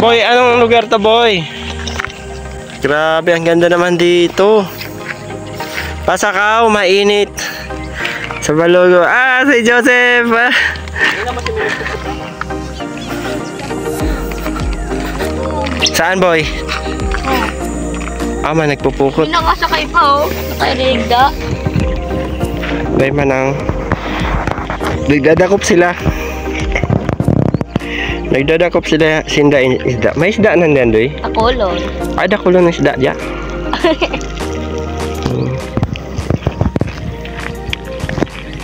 Boy, anong lugar to, boy? Grabe, ang ganda naman dito. Pasakaw, mainit. Sa Balogo. Ah, si Joseph. Saan, boy? Man, nagpupukot. Hindi nakasakay pa, oh. Nakairigda. Bay manang. Nagdadakop sila. Nagdadakop sila sinda isda. May isda nandiyan, doy? Takulon. Ay, dakulon ng isda diya.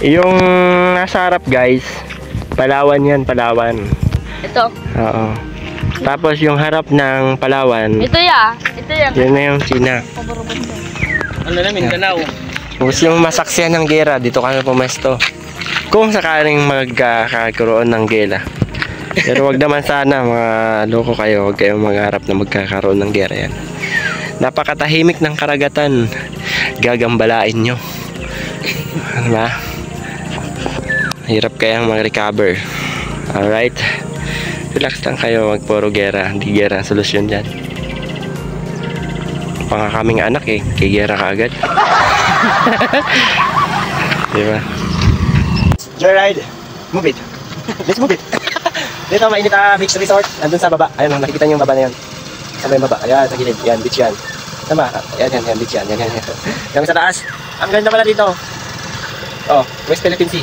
Yung nasa harap, guys, Palawan yan, Palawan. Ito. Oo. Tapos yung harap ng Palawan, Ito ya. Ito ya. yun na yung China. Ano na, Mindanao. Tapos yung masaksihan ng gera, dito kami pumesto. Kung sakaling magkakaroon ng gela. Pero wag naman sana, mga loko kayo, wag kayong magharap na magkakaroon ng gera yan. Napakatahimik ng karagatan. Gagambalain nyo. Ano ba? Hirap kayang mag-recover. Alright? Relax lang kayo, wag puro gera. Hindi gera ang solusyon dyan. Pang kaming anak eh, kay gera ka agad. Diba? Joyride, move it. Let's move it. Dito mainit beach resort. Andun sa baba. Ayun, nakikita niyo yung baba na yun. Sa may baba. Ayan, sa gilid. Yan, beach yan. Tama? Ayan, beach yan. Yan. Yung sa taas. Ang ganda pala dito. Oh, West Philippine Sea.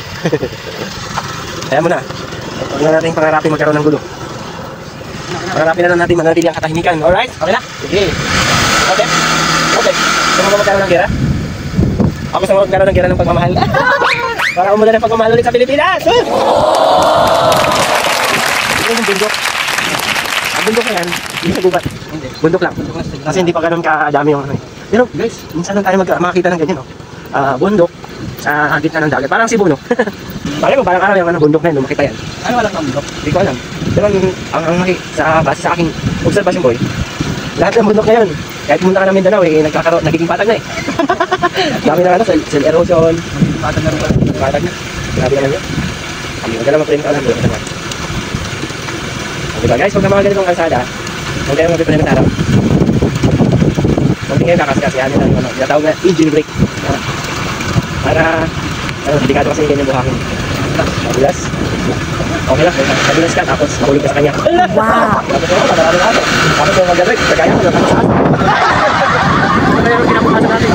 Ayan muna. Huwag na natin pangarapin magkaroon ng gulo. Pangarapin na lang natin manatili ang katahimikan. Alright? Okay na? Sige. Okay? Okay. Gusto mo magkaroon ng gera? Ako gusto mo magkaroon ng gera ng pagmamahal. Para umulan ng pagmamahal ulit sa Pilipinas. Ito yung bundok. Ang bundok na yan, hindi sa gubat. Bundok lang. Kasi hindi pa ganun kadami yung ano. Pero guys, minsan lang tayo makakita ng ganyan. Bundok sa gitna ng dagat. Parang Cebu, no? Parang araw yung bundok na yun, lumaki pa yan. Ano walang bundok? Hindi ko alam. Pero ang base sa aking observation, boy, lahat ng bundok na yun, kahit pumunta ka ng Mindanao, naging patag na eh. Dami na cell erosion. Patag na rin pala. Patag na. Grabe naman yun. Maganda naman premyo ka lang, boy. Diba guys, huwag na mga ganitong kalsada, huwag kayong mag-premyo sa araw. Huwag kayo kakasikasayahan nyo lang, tinatawag na engine brake. Para, delikado kasi yung ganyan buhakin. Madulas. Okay lang, madulas ka, tapos mahulog ka sa kanya. Wow! Tapos yung mag-brake, pagkaya mo, nagkakasaan. Ito yung kinabukasan natin.